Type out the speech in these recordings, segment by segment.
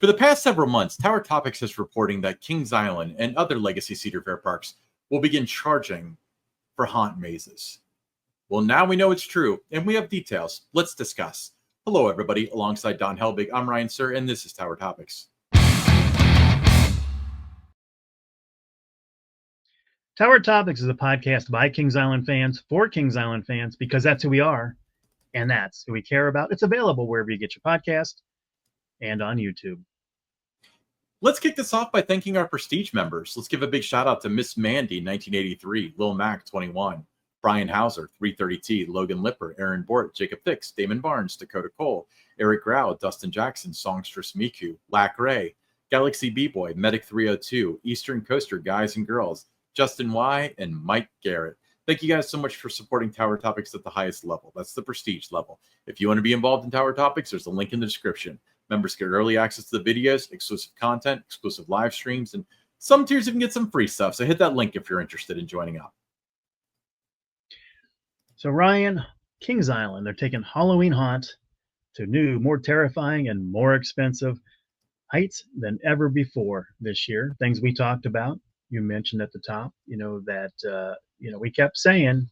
For the past several months, Tower Topics is reporting that Kings Island and other legacy Cedar Fair parks will begin charging for haunt mazes. Well, now we know it's true, and we have details. Let's discuss. Hello, everybody. Alongside Don Helbig, I'm Ryan Sir, and this is Tower Topics. Tower Topics is a podcast by Kings Island fans for Kings Island fans because that's who we are, and that's who we care about. It's available wherever you get your podcast and on YouTube. Let's kick this off by thanking our Prestige members. Let's give a big shout out to Miss Mandy, 1983, Lil Mac, 21, Brian Hauser, 330T, Logan Lipper, Aaron Bort, Jacob Thix, Damon Barnes, Dakota Cole, Eric Grau, Dustin Jackson, Songstress Miku, Lack Ray, Galaxy B-Boy, Medic 302, Eastern Coaster Guys and Girls, Justin Y, and Mike Garrett. Thank you guys so much for supporting Tower Topics at the highest level. That's the Prestige level. If you want to be involved in Tower Topics, there's a link in the description. Members get early access to the videos, exclusive content, exclusive live streams, and some tiers you can get some free stuff. So hit that link if you're interested in joining up. So Ryan, Kings Island, they're taking Halloween Haunt to new, more terrifying, and more expensive heights than ever before this year. Things we talked about. You mentioned at the top, that we kept saying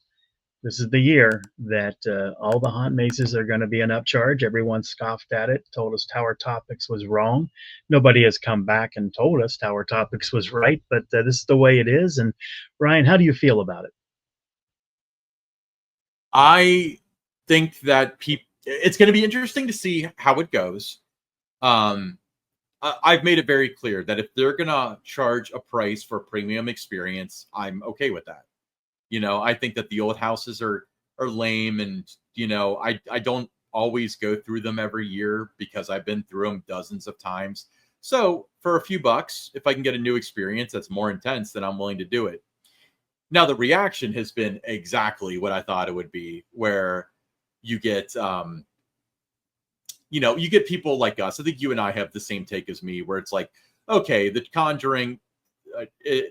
this is the year that all the haunt mazes are going to be an upcharge. Everyone scoffed at it, told us Tower Topics was wrong. Nobody has come back and told us Tower Topics was right, but this is the way it is. And Ryan, how do you feel about it? I think that it's going to be interesting to see how it goes. I've made it very clear that if they're going to charge a price for a premium experience, I'm okay with that. I think that the old houses are lame, and, I don't always go through them every year because I've been through them dozens of times. So for a few bucks, if I can get a new experience that's more intense, then I'm willing to do it. Now, the reaction has been exactly what I thought it would be, where you get, you get people like us. I think you and I have the same take as me, where it's like, okay, the Conjuring,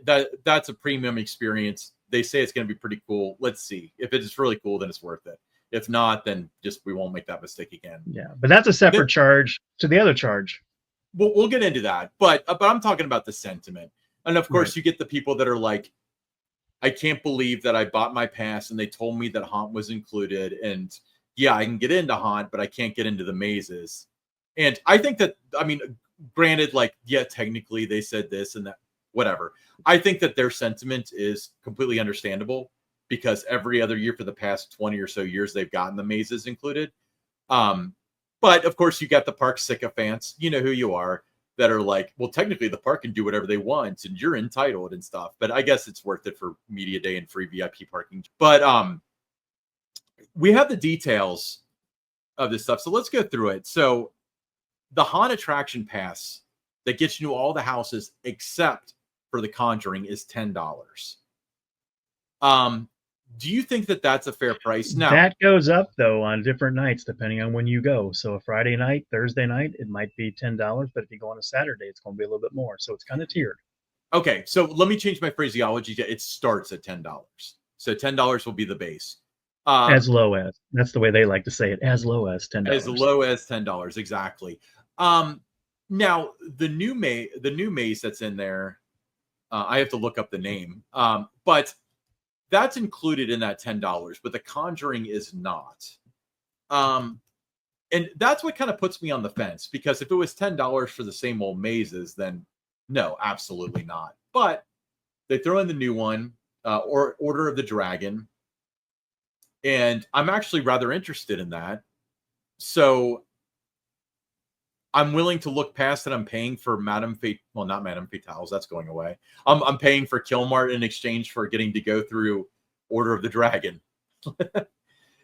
that's a premium experience. They say it's going to be pretty cool. Let's see. If it's really cool, then it's worth it. If not, then we won't make that mistake again. Yeah, but that's a separate charge to the other charge. We'll get into that. But I'm talking about the sentiment. And of course, You get the people that are like, I can't believe that I bought my pass and they told me that haunt was included. And yeah, I can get into haunt, but I can't get into the mazes. And I think that, granted, technically they said this and that, whatever. I think that their sentiment is completely understandable because every other year for the past 20 or so years, they've gotten the mazes included. But of course, you got the park sycophants, you know who you are, that are like, well, technically the park can do whatever they want and you're entitled and stuff. But I guess it's worth it for media day and free VIP parking. But we have the details of this stuff. So let's go through it. So the haunt attraction pass that gets you to all the houses except for the Conjuring is $10. Do you think that that's a fair price? No. That goes up, though, on different nights, depending on when you go. So a Friday night, Thursday night, it might be $10. But if you go on a Saturday, it's going to be a little bit more. So it's kind of tiered. Okay. So let me change my phraseology. It starts at $10. So $10 will be the base. As low as. That's the way they like to say it. As low as $10. As low as $10. Exactly. Now, the new maze that's in there, I have to look up the name. But that's included in that $10, but the Conjuring is not. And that's what kind of puts me on the fence, because if it was $10 for the same old mazes, then no, absolutely not. But they throw in the new one, or Order of the Dragon, and I'm actually rather interested in that. So I'm willing to look past it. I'm paying for Madame Fate. Well, not Madame Fatales. That's going away. I'm paying for Killmart in exchange for getting to go through Order of the Dragon.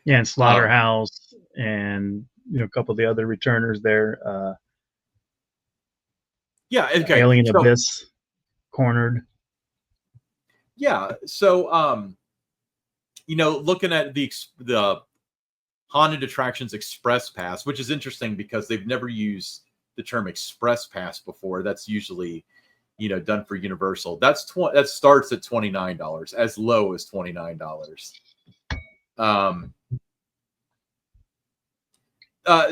Yeah, and Slaughterhouse and a couple of the other returners there. Yeah, okay. Alien Abyss, Cornered. Yeah, so looking at the Haunted Attractions Express Pass, which is interesting because they've never used the term Express Pass before. That's usually, done for Universal. That starts at $29, as low as $29.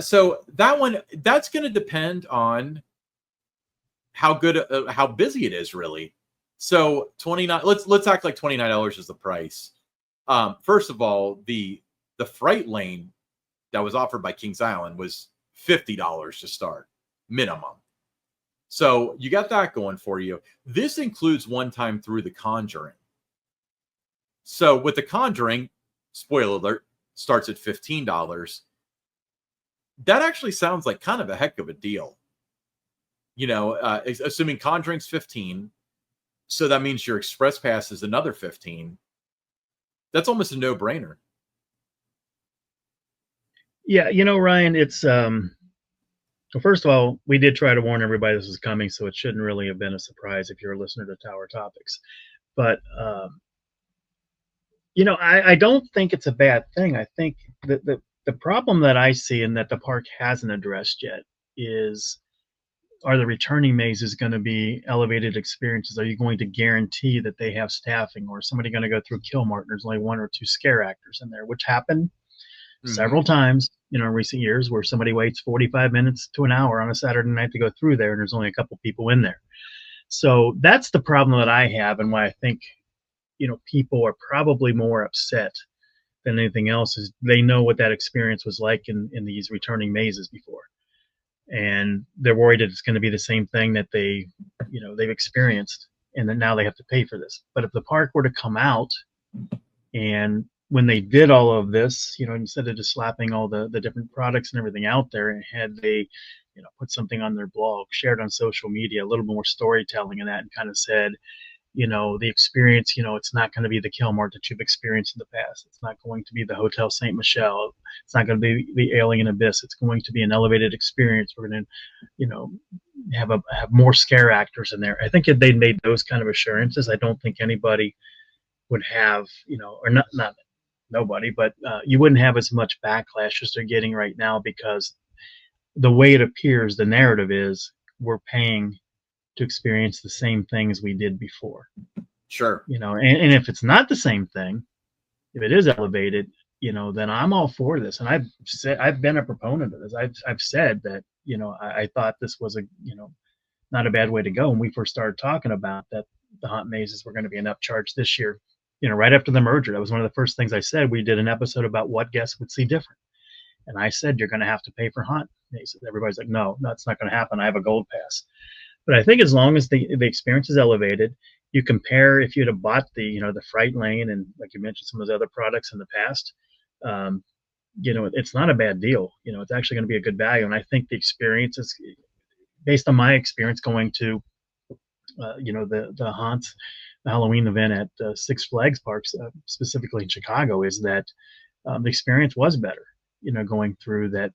So that one, that's going to depend on how busy it is really. So 29, let's act like $29 is the price. First of all, the freight lane that was offered by Kings Island was $50 to start minimum. So you got that going for you. This includes one time through the Conjuring. So with the Conjuring, spoiler alert, starts at $15. That actually sounds like kind of a heck of a deal. Assuming Conjuring's 15, so that means your express pass is another 15. That's almost a no-brainer. Yeah, Ryan, it's well, first of all, we did try to warn everybody this was coming, so it shouldn't really have been a surprise if you're a listener to Tower Topics. But I don't think it's a bad thing. I think that the problem that I see and that the park hasn't addressed yet is, are the returning mazes going to be elevated experiences? Are you going to guarantee that they have staffing, or is somebody going to go through Killmart and there's only one or two scare actors in there, which happened several times, in recent years, where somebody waits 45 minutes to an hour on a Saturday night to go through there and there's only a couple people in there. So that's the problem that I have, and why I think, people are probably more upset than anything else, is they know what that experience was like in these returning mazes before. And they're worried that it's going to be the same thing that they've experienced, and then now they have to pay for this. But if the park were to come out, and when they did all of this, instead of just slapping all the different products and everything out there, and had they, put something on their blog, shared on social media, a little more storytelling in that, and kind of said, the experience, it's not going to be the Killmart that you've experienced in the past. It's not going to be the Hotel St. Michel. It's not going to be the Alien Abyss. It's going to be an elevated experience. We're going to, have more scare actors in there. I think if they'd made those kind of assurances, I don't think anybody would have, or not nobody, but you wouldn't have as much backlash as they're getting right now, because the way it appears, the narrative is, we're paying to experience the same things we did before. Sure. And if it's not the same thing, if it is elevated, then I'm all for this. And I've been a proponent of this. I've said that, I thought this was not a bad way to go when we first started talking about that the haunt mazes were going to be an upcharge this year. Right after the merger, that was one of the first things I said. We did an episode about what guests would see different. And I said, you're going to have to pay for haunt mazes. Everybody's like, no, that's not going to happen. I have a gold pass. But I think as long as the experience is elevated, you compare, if you'd have bought the Fright Lane, and like you mentioned, some of those other products in the past, it's not a bad deal. It's actually going to be a good value. And I think the experience is, based on my experience going to, the haunts, the Halloween event at Six Flags parks, specifically in Chicago, is that the experience was better. Going through that,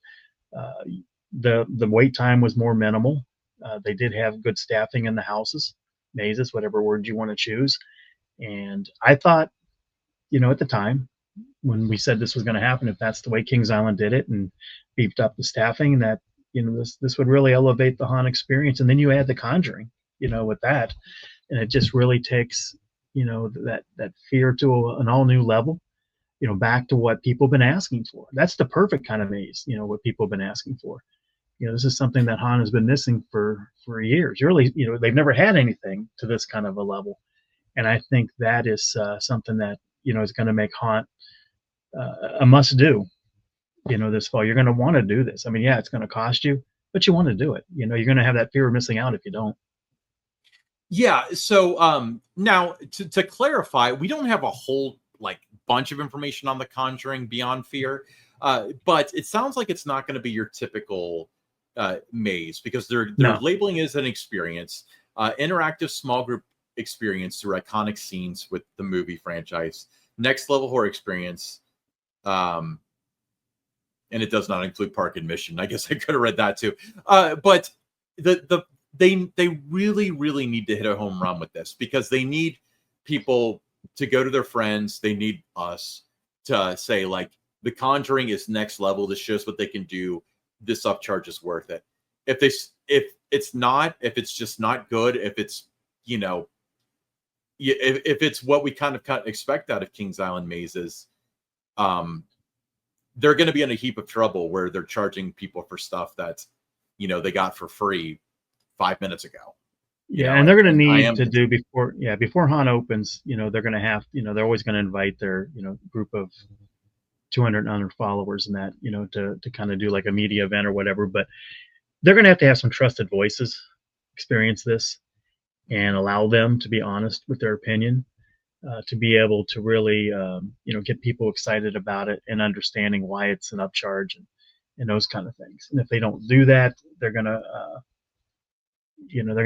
the wait time was more minimal. They did have good staffing in the houses, mazes, whatever word you want to choose. And I thought, at the time when we said this was going to happen, if that's the way Kings Island did it and beefed up the staffing, that, this would really elevate the haunt experience. And then you add the Conjuring, with that, and it just really takes, that fear to an all new level, back to what people have been asking for. That's the perfect kind of maze, what people have been asking for. This is something that haunt has been missing for years. Really, they've never had anything to this kind of a level. And I think that is something that, is going to make haunt a must do, this fall. You're going to want to do this. I mean, yeah, it's going to cost you, but you want to do it. You're going to have that fear of missing out if you don't. Yeah. So now to clarify, we don't have a whole bunch of information on the Conjuring Beyond Fear, but it sounds like it's not going to be your typical maze, because they're labeling it as an experience, interactive small group experience through iconic scenes with the movie franchise, next level horror experience, and it does not include park admission. I guess I could have read that too, but they really need to hit a home run with this, because they need people to go to their friends. They need us to say, the Conjuring is next level. This shows what they can do. This upcharge is worth it. If it's just not good, if it's, if it's what we kind of expect out of Kings Island mazes, they're going to be in a heap of trouble where they're charging people for stuff that, they got for free 5 minutes ago. you Yeah, know, and they're going to and I need am to do concerned. before, yeah, before Han opens. They're going to have, they're always going to invite their, group of 200 and under followers and that, to kind of do like a media event or whatever. But they're going to have some trusted voices experience this and allow them to be honest with their opinion, to be able to really, get people excited about it and understanding why it's an upcharge and those kind of things. And if they don't do that, they're gonna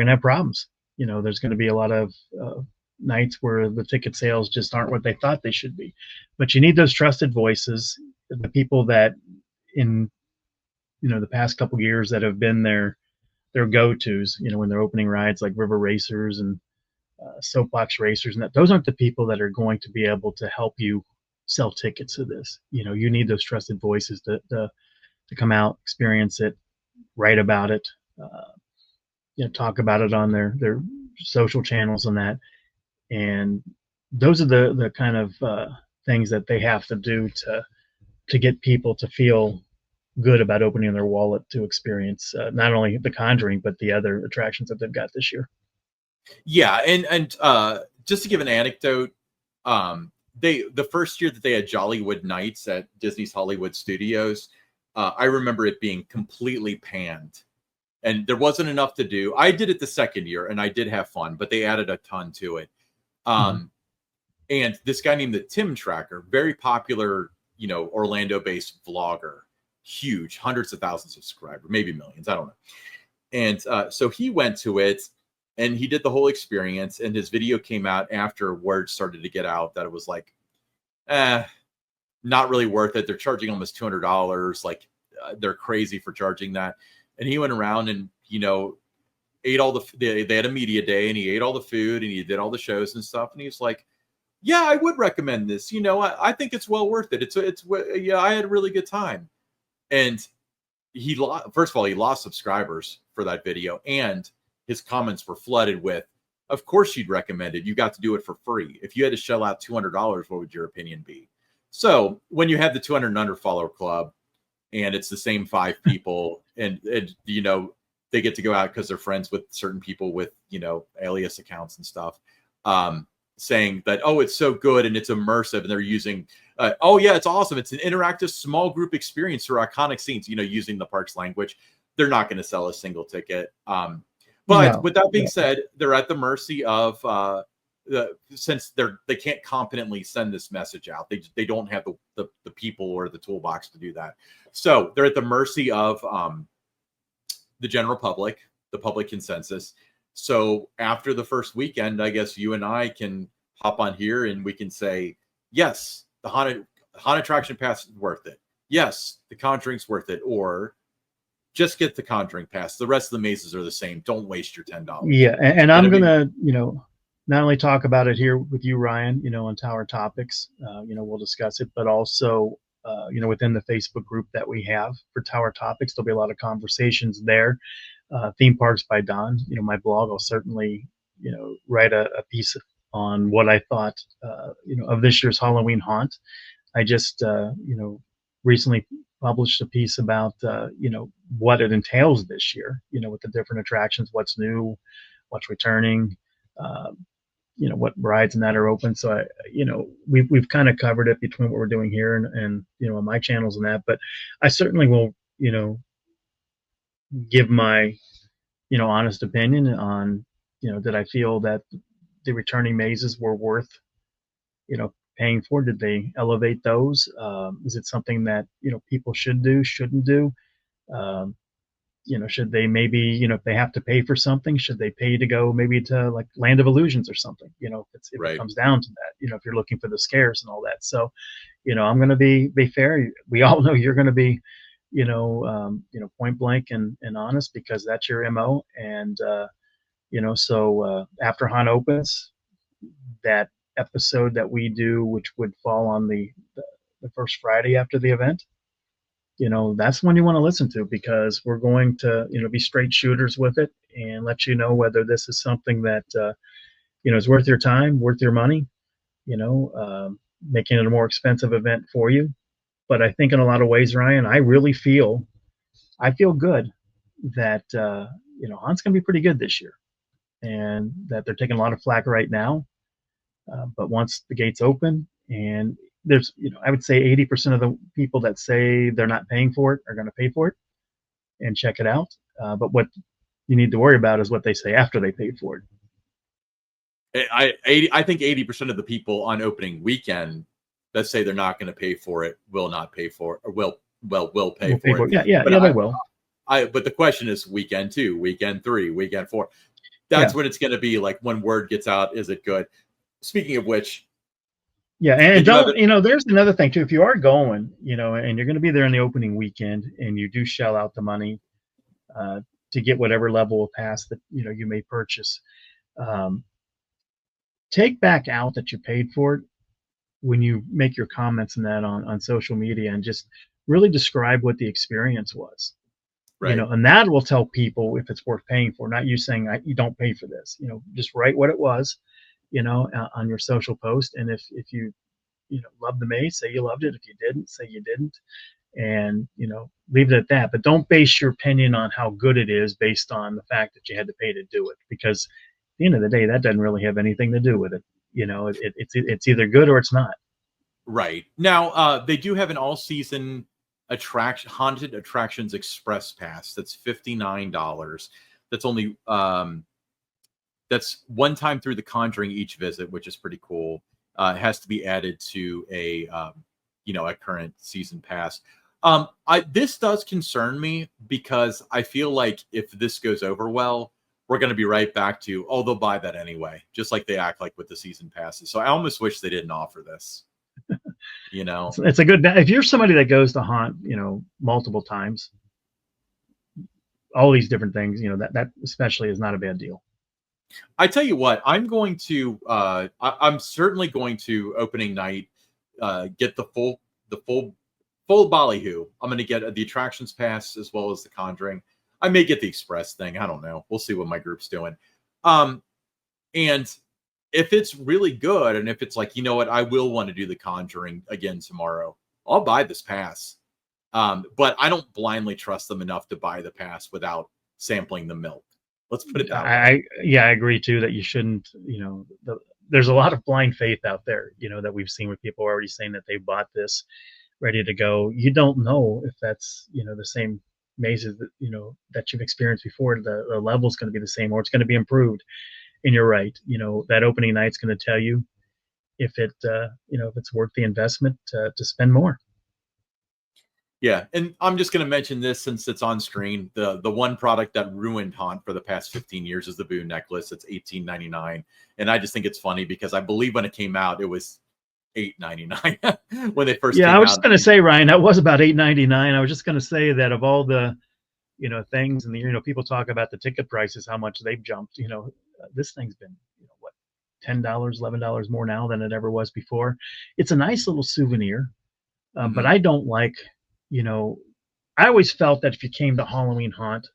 have problems. There's going to be a lot of nights where the ticket sales just aren't what they thought they should be. But you need those trusted voices, the people that in the past couple years that have been their go-tos. When they're opening rides like river racers and soapbox racers, and that those aren't the people that are going to be able to help you sell tickets to this. You need those trusted voices to come out, experience it, write about it, uh, talk about it on their social channels and that. And those are the kind of things that they have to do to get people to feel good about opening their wallet to experience not only the Conjuring but the other attractions that they've got this year. Yeah, and just to give an anecdote, the first year that they had Jollywood Nights at Disney's Hollywood Studios, I remember it being completely panned, and there wasn't enough to do. I did it the second year, and I did have fun, but they added a ton to it. Mm-hmm. And this guy named the Tim Tracker, very popular, Orlando-based vlogger, huge, hundreds of thousands of subscribers, maybe millions, I don't know. And so he went to it and he did the whole experience. And his video came out after word started to get out that it was like, not really worth it. They're charging almost $200. Like, they're crazy for charging that. And he went around and, ate all they had a media day and he ate all the food and he did all the shows and stuff. And he was like, yeah, I would recommend this. I think it's well worth it. Yeah, I had a really good time. And first of all, he lost subscribers for that video, and his comments were flooded with, of course you'd recommend it. You got to do it for free. If you had to shell out $200, what would your opinion be? So when you have the 200 and under follower club and it's the same 5 people and they get to go out because they're friends with certain people with, alias accounts and stuff, saying that, oh, it's so good and it's immersive, and they're using oh yeah, it's awesome, it's an interactive small group experience for iconic scenes, using the parks language. They're not going to sell a single ticket. But No, with that being no. said, they're at the mercy of since they can't competently send this message out. They don't have the people or the toolbox to do that. So they're at the mercy of the general public, the public consensus. So after the first weekend, I guess you and I can hop on here and we can say, yes, the haunted attraction pass is worth it. Yes, the Conjuring's worth it. Or just get the Conjuring pass. The rest of the mazes are the same. Don't waste your $10. Yeah, and And I'm I mean, gonna, not only talk about it here with you, Ryan, on Tower Topics. We'll discuss it, but also, within the Facebook group that we have for Tower Topics, there'll be a lot of conversations there. Theme Parks by Don. My blog, I'll certainly, write a piece on what I thought, of this year's Halloween haunt. I just, recently published a piece about, what it entails this year, with the different attractions, what's new, what's returning, uh, what rides and that are open. So we've kind of covered it between what we're doing here and on my channels and that. But I certainly will, give my, honest opinion on, did I feel that the returning mazes were worth, paying for? Did they elevate those? Is it something that people should do, shouldn't do? Um, should they maybe, if they have to pay for something, should they pay to go maybe to like Land of Illusions or something? If it right. comes down to that, if you're looking for the scares and all that. So, I'm going to be fair. We all know you're going to be, point blank and honest because that's your MO. And so after Han opens, that episode that we do, which would fall on the first Friday after the event, that's one you want to listen to because we're going to, be straight shooters with it and let you know whether this is something that, is worth your time, worth your money, making it a more expensive event for you. But I think in a lot of ways, Ryan, I feel good that, Hunt's going to be pretty good this year. and that they're taking a lot of flack right now. But once the gates open, and there's, I would say 80% of the people that say they're not paying for it are going to pay for it and check it out. But what you need to worry about is what they say after they paid for it. I think 80% of the people on opening weekend that say they're not going to pay for it will not pay for it, or will pay We'll pay for for it. it. Yeah, yeah, But yeah. They will. but the question is weekend 2, weekend 3, weekend 4. Yeah, That's when it's going to be like when word gets out. Is it good? Speaking of which, yeah. And did you have it? don't, there's another thing too. If you are going, and you're going to be there in the opening weekend, and you do shell out the money uh, to get whatever level of pass that you may purchase, um, take back out that you paid for it when you make your comments and that on social media, and just really describe what the experience was. Right. And that will tell people if it's worth paying for. Not you saying you don't pay for this. Just write what it was, on your social post. And if you loved the maze, say you loved it. If you didn't, say you didn't, and leave it at that. But don't base your opinion on how good it is based on the fact that you had to pay to do it, because at the end of the day, that doesn't really have anything to do with it. It's either good or it's not. Right. Now, they do have an all-season haunted attractions express pass. That's $59. That's only that's one time through the Conjuring each visit, which is pretty cool. It has to be added to a current season pass. This does concern me because I feel like if this goes over well, we're going to be right back to, oh, they'll buy that anyway, just like they act like with the season passes. So I almost wish they didn't offer this. It's a good, if you're somebody that goes to haunt, multiple times, all these different things, that especially is not a bad deal. I tell you what, I'm going to I'm certainly going to opening night get the full ballyhoo. I'm going to get the attractions pass as well as the Conjuring. I may get the express thing. I don't know. We'll see what my group's doing. And if it's really good, and if it's like, you know what, I will want to do the Conjuring again tomorrow, I'll buy this pass. But I don't blindly trust them enough to buy the pass without sampling the milk. Let's put it that way. I agree too that you shouldn't, there's a lot of blind faith out there, that we've seen with people already saying that they bought this ready to go. You don't know if that's, the same mazes that, that you've experienced before. The level's going to be the same, or it's going to be improved. And you're right. That opening night's going to tell you if if it's worth the investment to spend more. Yeah, and I'm just going to mention this since it's on screen. The one product that ruined Haunt for the past 15 years is the Boo necklace. It's $18.99, and I just think it's funny because I believe when it came out, it was $8.99 when they first came out. I was just going to say, Ryan, that was about $8.99. I was just going to say that of all the things, and people talk about the ticket prices, how much they've jumped. This thing's been what, $10, $11 more now than it ever was before. It's a nice little souvenir, but I don't like. I always felt that if you came to Halloween Haunt,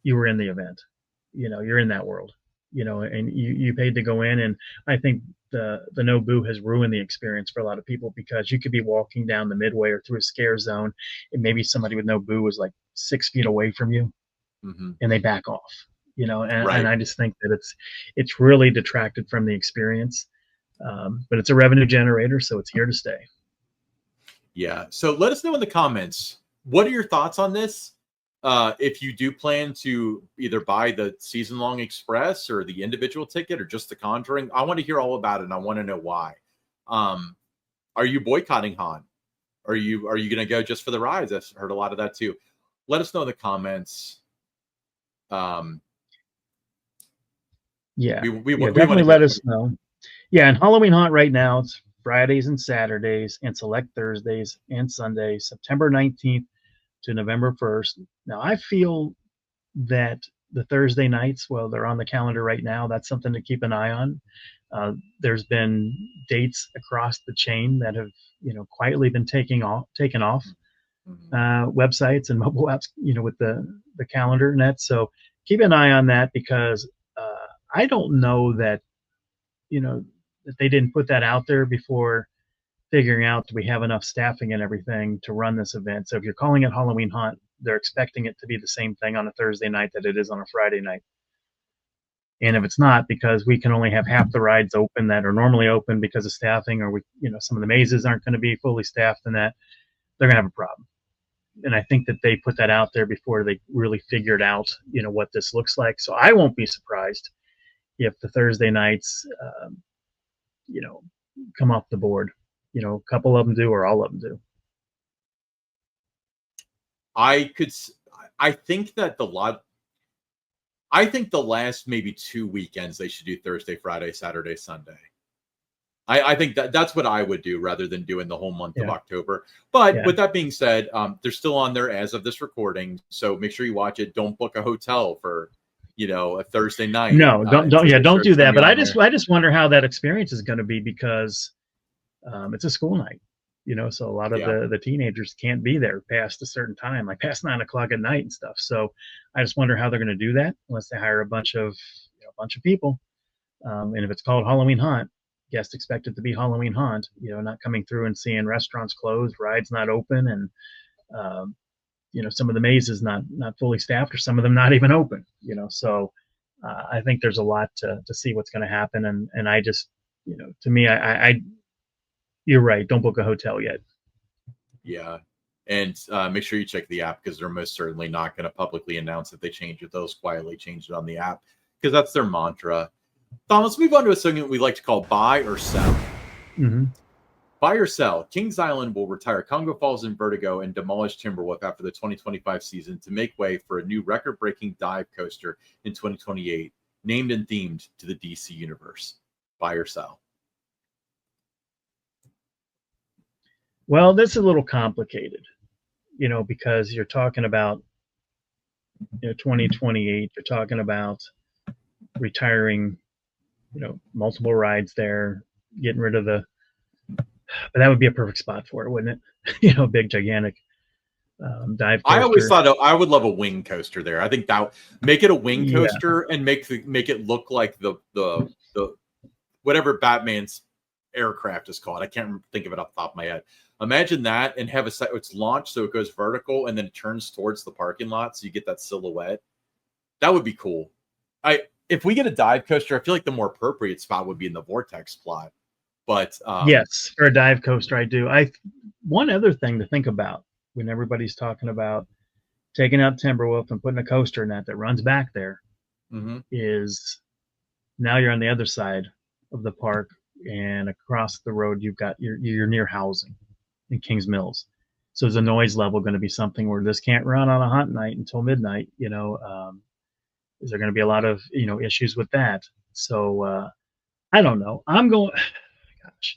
you were in the event. You're in that world. And you paid to go in. And I think the no boo has ruined the experience for a lot of people, because you could be walking down the midway or through a scare zone, and maybe somebody with no boo was like 6 feet away from you, and they back off. And I just think that it's really detracted from the experience. But it's a revenue generator, so it's here to stay. Yeah. So let us know in the comments. What are your thoughts on this? If you do plan to either buy the season-long express or the individual ticket or just the Conjuring, I want to hear all about it, and I want to know why. Are you boycotting Haunt? Are you going to go just for the rides? I've heard a lot of that too. Let us know in the comments. Definitely let us know. Yeah, and Halloween Haunt right now, it's Fridays and Saturdays and select Thursdays and Sundays, September 19th to November 1st. Now, I feel that the Thursday nights, well, they're on the calendar right now. That's something to keep an eye on. There's been dates across the chain that have, quietly been taken off websites and mobile apps, with the calendar net. So keep an eye on that, because I don't know that, that they didn't put that out there before figuring out, do we have enough staffing and everything to run this event. So if you're calling it Halloween Haunt, they're expecting it to be the same thing on a Thursday night that it is on a Friday night. And if it's not, because we can only have half the rides open that are normally open because of staffing, or some of the mazes aren't going to be fully staffed, and that they're going to have a problem. And I think that they put that out there before they really figured out, what this looks like. So I won't be surprised if the Thursday nights, you know, come off the board. A couple of them do, or all of them do. I think that I think the last maybe 2 weekends they should do Thursday, Friday, Saturday, Sunday. I think that's what I would do rather than doing the whole month of October. But with that being said, they're still on there as of this recording, so make sure you watch it. Don't book a hotel for a Thursday night. No, don't do that. But I just wonder how that experience is going to be, because it's a school night. So a lot of the teenagers can't be there past a certain time, like past 9 o'clock at night and stuff. So I just wonder how they're going to do that, unless they hire a bunch of people. And if it's called Halloween Haunt, guests expect it to be Halloween Haunt. Not coming through and seeing restaurants closed, rides not open, and some of the mazes not fully staffed, or some of them not even open. So I think there's a lot to see what's going to happen, and I just to me I you're right. Don't book a hotel yet. Yeah. And make sure you check the app, because they're most certainly not going to publicly announce that they change it. They'll quietly change it on the app, because that's their mantra. Tom, let's move on to a segment we like to call Buy or Sell. Mm-hmm. Buy or sell. Kings Island will retire Congo Falls and Vertigo and demolish Timberwolf after the 2025 season to make way for a new record-breaking dive coaster in 2028, named and themed to the DC universe. Buy or sell. Well, this is a little complicated, because you're talking about 2028. You're talking about retiring, multiple rides there, getting rid of but that would be a perfect spot for it, wouldn't it? Big, gigantic dive coaster. I always thought I would love a wing coaster there. I think that make it a wing coaster and make it look like the whatever Batman's aircraft is called. I can't think of it off the top of my head. Imagine that, and have it's launched so it goes vertical and then it turns towards the parking lot, so you get that silhouette. That would be cool. If we get a dive coaster, I feel like the more appropriate spot would be in the vortex plot. But yes, for a dive coaster, I do. One other thing to think about when everybody's talking about taking out Timberwolf and putting a coaster in that runs back there, is now you're on the other side of the park, and across the road you've got you're near housing in Kings Mills. So is the noise level going to be something where this can't run on a hunt night until midnight? Is there going to be a lot of issues with that? So I don't know. I'm going. Gosh,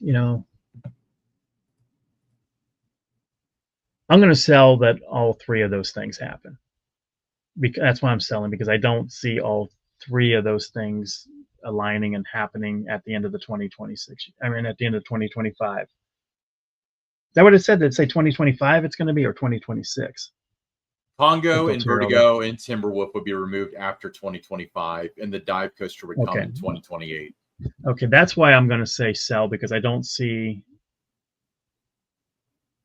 I'm going to sell that all three of those things happen. Because that's why I'm selling, because I don't see all three of those things aligning and happening at the end of the 2026. I mean, at the end of 2025. Is that what it said? Did it say 2025 it's going to be, or 2026? Congo and Vertigo and Timberwolf would be removed after 2025, and the dive coaster would come in 2028. Okay, that's why I'm going to say sell, because I don't see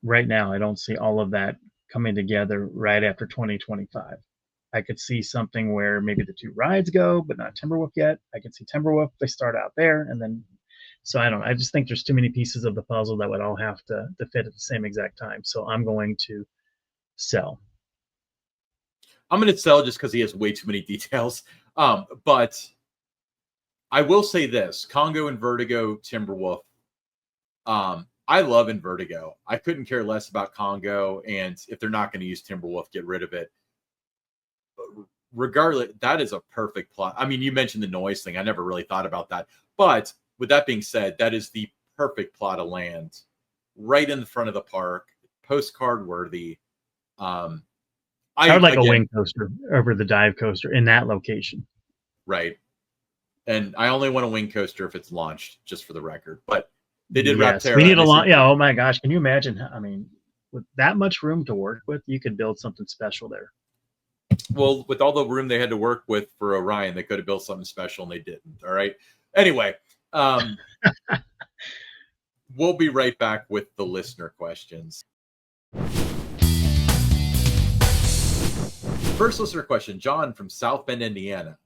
right now. I don't see all of that coming together right after 2025. I could see something where maybe the two rides go, but not Timberwolf yet. I could see Timberwolf, they start out there, and then so I don't know. I just think there's too many pieces of the puzzle that would all have to fit at the same exact time. So I'm going to sell. I'm going to sell just because he has way too many details. But I will say this: Congo and Vertigo, Timberwolf. I love in Vertigo. I couldn't care less about Congo, and if they're not going to use Timberwolf, get rid of it. Regardless, that is a perfect plot. I mean, you mentioned the noise thing. I never really thought about that. But with that being said, that is the perfect plot of land right in the front of the park, postcard worthy. I would like a wing coaster over the dive coaster in that location. Right. And I only want a wing coaster if it's launched, just for the record. But they did Raptera. We need a lot. Yeah. Oh my gosh. Can you imagine? I mean, with that much room to work with, you could build something special there. Well, with all the room they had to work with for Orion, they could have built something special, and they didn't. All right. Anyway, we'll be right back with the listener questions. First listener question, John from South Bend, Indiana,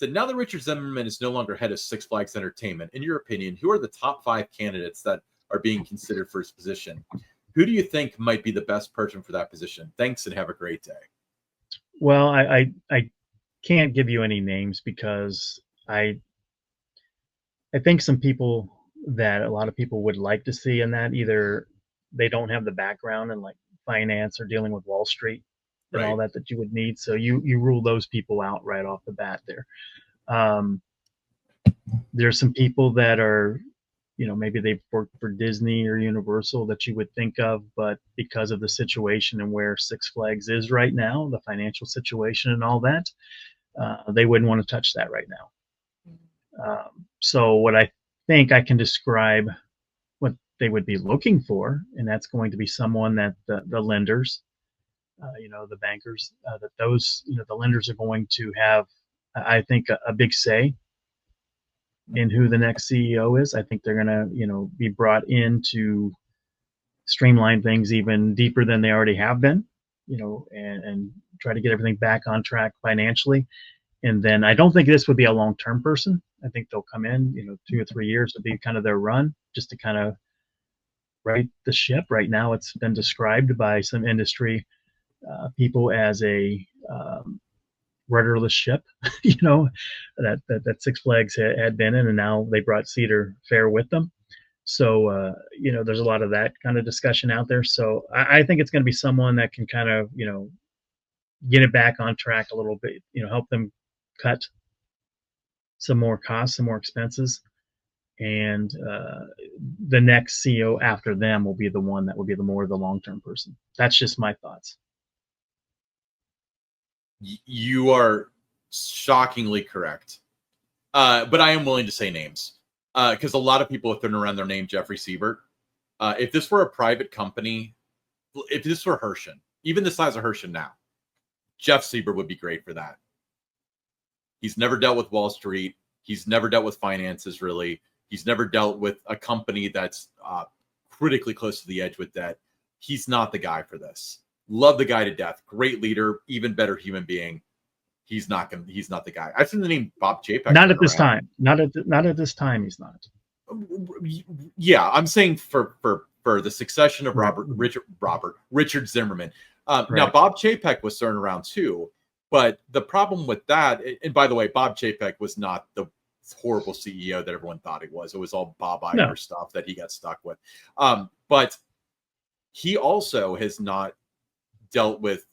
said, now that Richard Zimmerman is no longer head of Six Flags Entertainment, in your opinion, who are the top 5 candidates that are being considered for his position? Who do you think might be the best person for that position? Thanks and have a great day. Well, I can't give you any names because I think some people that a lot of people would like to see in that, either they don't have the background in like finance or dealing with Wall Street and all Right. that you would need. So you rule those people out right off the bat there. Um, there's some people that are, maybe they've worked for Disney or Universal that you would think of, but because of the situation and where Six Flags is right now, the financial situation and all that, they wouldn't want to touch that right now. So what I think I can describe what they would be looking for, and that's going to be someone that the lenders, the bankers, that those, the lenders are going to have, I think, a big say in who the next CEO is. I think they're going to, be brought in to streamline things even deeper than they already have been, and try to get everything back on track financially. And then I don't think this would be a long-term person. I think they'll come in, 2 or 3 years to be kind of their run, just to kind of right the ship. Right now, it's been described by some industry people as a rudderless ship, that Six Flags had been in, and now they brought Cedar Fair with them. So, there's a lot of that kind of discussion out there. So I think it's going to be someone that can kind of, get it back on track a little bit, help them cut some more costs, some more expenses. And the next CEO after them will be the one that will be the more the long-term person. That's just my thoughts. You are shockingly correct. But I am willing to say names because a lot of people have thrown around their name, Jeffrey Siebert. If this were a private company, if this were Hershen, even the size of Hershen now, Jeff Siebert would be great for that. He's never dealt with Wall Street. He's never dealt with finances, really. He's never dealt with a company that's critically close to the edge with debt. He's not the guy for this. Love the guy to death. Great leader, even better human being. He's not the guy. I've seen the name Bob Chapek. Not at this time. Not at this time. He's not. Yeah, I'm saying for the succession of Right. Richard Zimmerman. Right. Now Bob Chapek was thrown around too, but the problem with that, and by the way, Bob Chapek was not the horrible CEO that everyone thought he was. It was all Bob Iger stuff that he got stuck with. But he also has not dealt with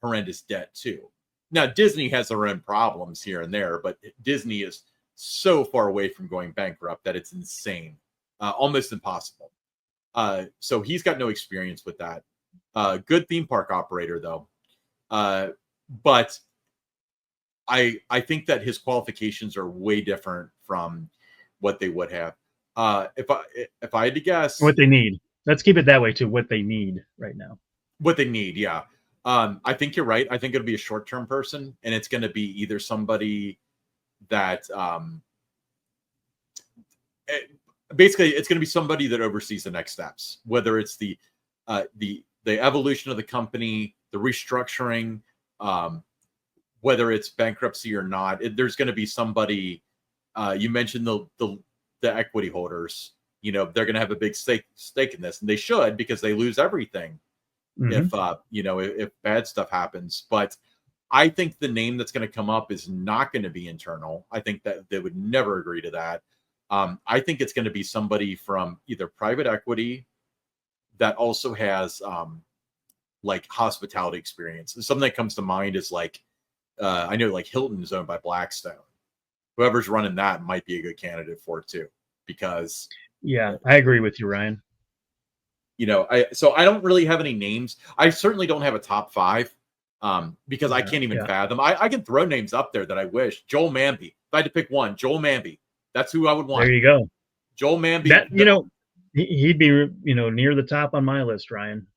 horrendous debt too. Now Disney has their own problems here and there, but Disney is so far away from going bankrupt that it's insane, almost impossible. So he's got no experience with that. Good theme park operator though, but I think that his qualifications are way different from what they would have. If I had to guess, what they need. Let's keep it that way too. What they need right now. What they need, yeah. I think you're right. I think it'll be a short-term person, and it's going to be either somebody that basically it's going to be somebody that oversees the next steps, whether it's the evolution of the company, the restructuring, whether it's bankruptcy or not. There's going to be somebody. You mentioned the equity holders. They're going to have a big stake in this, and they should, because they lose everything. Mm-hmm. If bad stuff happens. But I think the name that's going to come up is not going to be internal. I think that they would never agree to that. I think it's going to be somebody from either private equity that also has like hospitality experience. And something that comes to mind is like, I know like Hilton is owned by Blackstone. Whoever's running that might be a good candidate for it too, because I agree with you, Ryan. So I don't really have any names. I certainly don't have a top 5 because I can't even fathom. I can throw names up there that I wish. Joel Manby. If I had to pick one, Joel Manby. That's who I would want. There you go. Joel Manby. He'd be, near the top on my list, Ryan.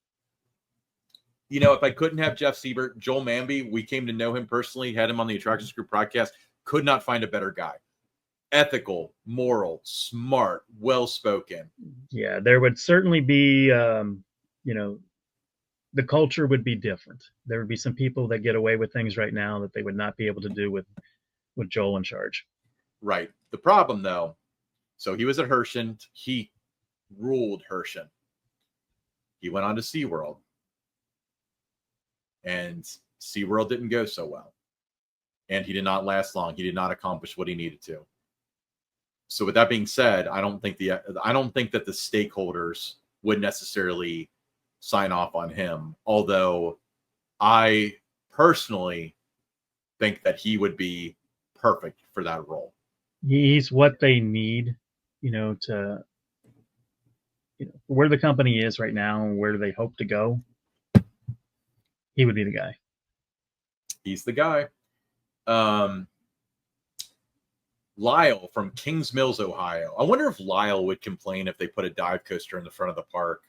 If I couldn't have Jeff Siebert, Joel Manby, we came to know him personally, had him on the Attractions Group podcast, could not find a better guy. Ethical, moral, smart, well-spoken. Yeah, there would certainly be, the culture would be different. There would be some people that get away with things right now that they would not be able to do with with Joel in charge. Right. The problem, though, so he was at Herschend. He ruled Herschend. He went on to SeaWorld. And SeaWorld didn't go so well. And he did not last long. He did not accomplish what he needed to. So with that being said, I don't think that the stakeholders would necessarily sign off on him. Although I personally think that he would be perfect for that role. He's what they need, to where the company is right now and where do they hope to go. He would be the guy. He's the guy. Lyle from Kings Mills, Ohio. I wonder if Lyle would complain if they put a dive coaster in the front of the park,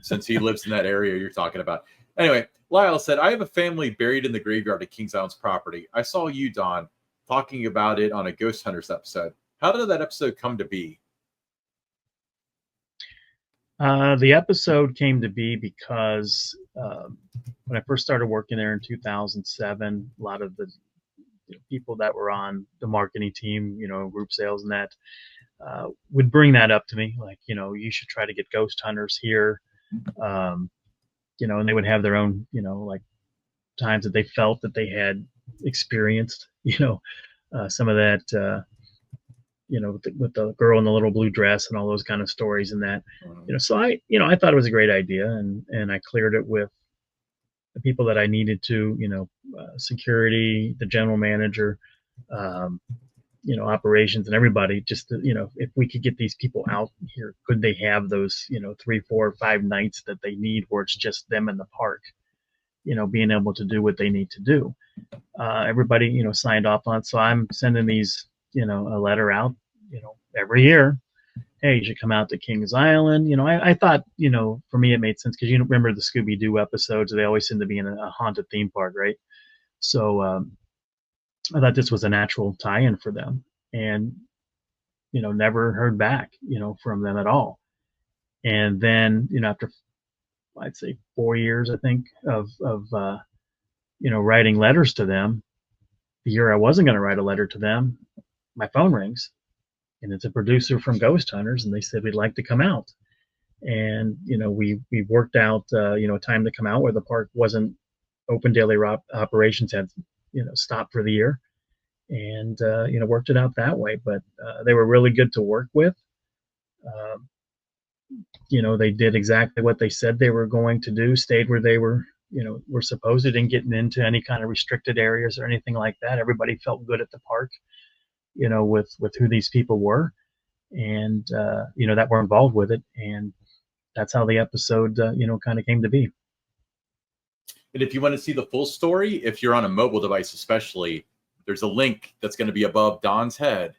since he lives in that area you're talking about. Anyway, Lyle said, I have a family buried in the graveyard at Kings Island's property. I saw you, Don, talking about it on a Ghost Hunters episode. How did that episode come to be? The episode came to be because when I first started working there in 2007, a lot of the people that were on the marketing team, group sales and that, would bring that up to me. Like, you should try to get ghost hunters here. And they would have their own, like times that they felt that they had experienced, some of that, with the girl in the little blue dress and all those kind of stories and that, so I thought it was a great idea, and I cleared it with the people that I needed to, security, the general manager, operations, and everybody. Just to, if we could get these people out here, could they have those 3, 4, 5 nights that they need where it's just them in the park, being able to do what they need to do. Everybody signed off on it, so I'm sending these a letter out every year. Hey, you should come out to Kings Island. I thought, for me, it made sense because remember the Scooby-Doo episodes, they always seem to be in a haunted theme park, right? So I thought this was a natural tie-in for them, and, never heard back, from them at all. And then, after, I'd say 4 years, I think, of writing letters to them, the year I wasn't going to write a letter to them, my phone rings. And it's a producer from Ghost Hunters, and they said we'd like to come out. And we worked out a time to come out where the park wasn't open. Daily operations had stopped for the year, and worked it out that way. But they were really good to work with. They did exactly what they said they were going to do. Stayed where they were supposed to, didn't get into any kind of restricted areas or anything like that. Everybody felt good at the park. With who these people were, and that were involved with it, and that's how the episode kind of came to be. And if you want to see the full story, if you're on a mobile device especially, there's a link that's going to be above Don's head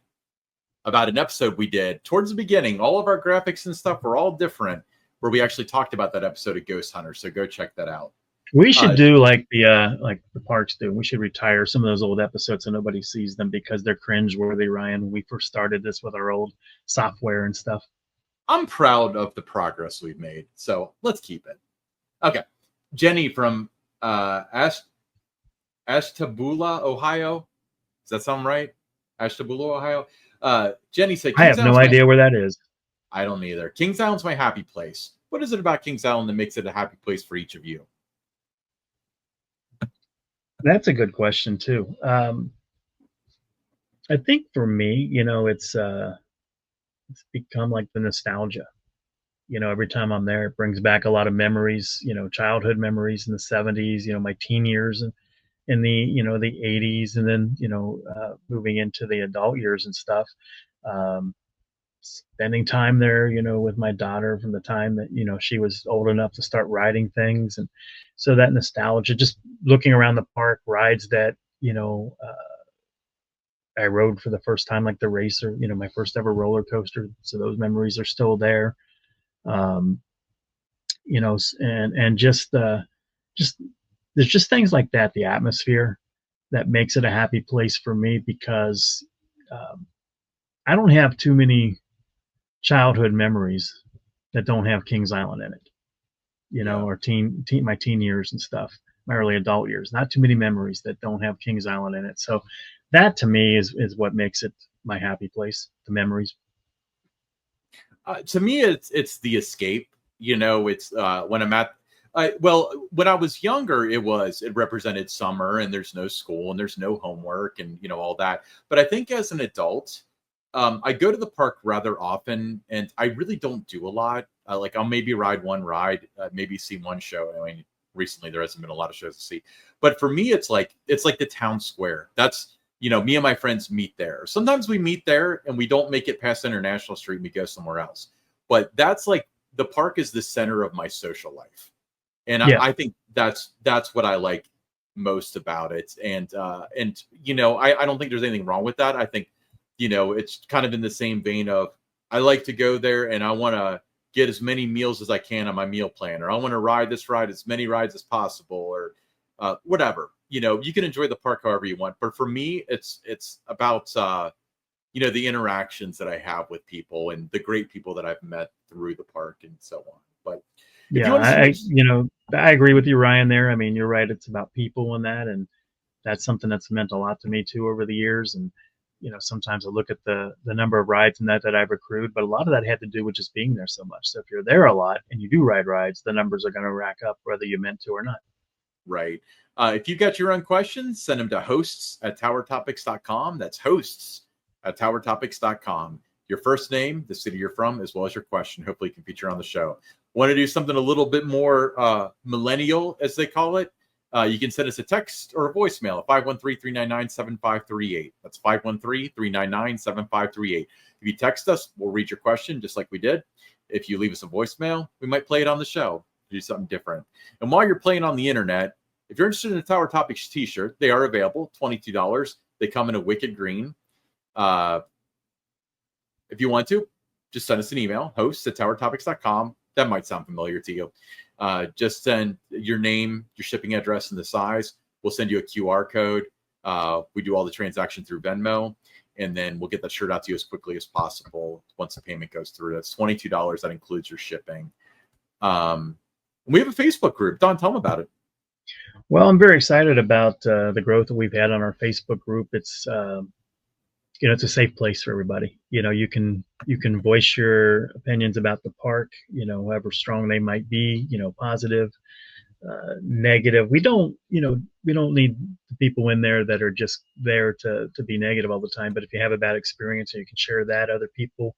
about an episode we did towards the beginning. All of our graphics and stuff were all different, where we actually talked about that episode of Ghost Hunter, so go check that out. We should do like the parks do. We should retire some of those old episodes so nobody sees them because they're cringe-worthy, Ryan. When we first started this with our old software and stuff. I'm proud of the progress we've made, so let's keep it. Okay. Jenny from Ashtabula, Ohio. Does that sound right? Ashtabula, Ohio. Jenny said, I have no idea where that is. I don't either. Kings Island's my happy place. What is it about Kings Island that makes it a happy place for each of you? That's a good question too. I think for me, it's become like the nostalgia. Every time I'm there, it brings back a lot of memories. Childhood memories in the '70s. My teen years and in the the '80s, and then moving into the adult years and stuff. Spending time there, with my daughter from the time that she was old enough to start riding things, and so that nostalgia, just looking around the park, rides that I rode for the first time, like the Racer, my first ever roller coaster. So those memories are still there. And just there's just things like that, the atmosphere that makes it a happy place for me, because I don't have too many childhood memories that don't have Kings Island in it, or my teen years and stuff, my early adult years. Not too many memories that don't have Kings Island in it. So that to me is what makes it my happy place. The memories. To me, it's the escape. You know, it's when I'm at. Well, when I was younger, it represented summer, and there's no school, and there's no homework, and all that. But I think as an adult, I go to the park rather often, and I really don't do a lot. Like I'll maybe ride one ride, maybe see one show. I mean, recently there hasn't been a lot of shows to see, but for me, it's like the town square. That's me and my friends meet there. Sometimes we meet there and we don't make it past International Street and we go somewhere else. But that's like the park is the center of my social life, and Yeah, I think that's what I like most about it. And I don't think there's anything wrong with that. I think it's kind of in the same vein of I like to go there and I want to get as many meals as I can on my meal plan, or I want to ride as many rides as possible, or whatever. You can enjoy the park however you want, but for me, it's about the interactions that I have with people and the great people that I've met through the park and so on. But if you yeah. want to see much, I agree with you, Ryan. There. I mean, you're right. It's about people and that, and that's something that's meant a lot to me too over the years. And sometimes I look at the number of rides and that I've accrued, but a lot of that had to do with just being there so much. So if you're there a lot and you do ride rides, the numbers are going to rack up whether you meant to or not. right? If you've got your own questions, send them to hosts@towertopics.com. That's hosts@towertopics.com. Your first name, the city you're from, as well as your question. Hopefully, you can feature on the show. Want to do something a little bit more millennial, as they call it? You can send us a text or a voicemail at 513-399-7538. That's 513-399-7538. If you text us, we'll read your question just like we did. If you leave us a voicemail, we might play it on the show. Do something different. And while you're playing on the internet, if you're interested in a Tower Topics t-shirt, they are available, $22. They come in a wicked green. If you want to, just send us an email, hosts@towertopics.com. That might sound familiar to you. Just send your name, your shipping address, and the size. We'll send you a QR code. We do all the transaction through Venmo, and then we'll get that shirt out to you as quickly as possible once the payment goes through. That's $22. That includes your shipping. We have a Facebook group. Don, tell them about it. Well, I'm very excited about the growth that we've had on our Facebook group. It's it's a safe place for everybody. You can voice your opinions about the park. However strong they might be. Positive, negative. We don't need people in there that are just there to be negative all the time. But if you have a bad experience and you can share that, other people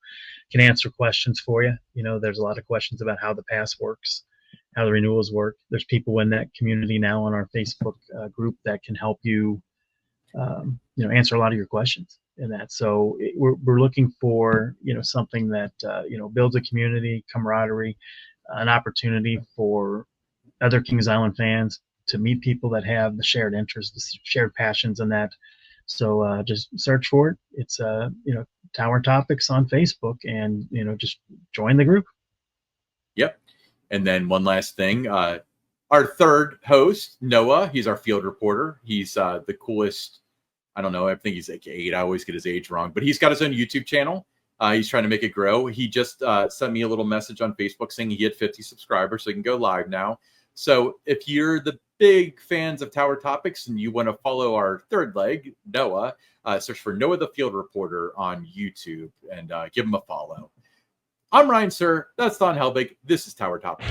can answer questions for you. There's a lot of questions about how the pass works, how the renewals work. There's people in that community now on our Facebook group that can help you, answer a lot of your questions in that. So we're looking for, something that, builds a community, camaraderie, an opportunity for other Kings Island fans to meet people that have the shared interests, the shared passions in that. So just search for it. It's, Tower Topics on Facebook, and, just join the group. Yep. And then one last thing, our third host, Noah, he's our field reporter. He's the coolest. I don't know. I think he's like 8. I always get his age wrong, but he's got his own YouTube channel. He's trying to make it grow. He just sent me a little message on Facebook saying he had 50 subscribers, so he can go live now. So if you're the big fans of Tower Topics and you want to follow our third leg, Noah, search for Noah the Field Reporter on YouTube and give him a follow. I'm Ryan Sir. That's Don Helbig. This is Tower Topics.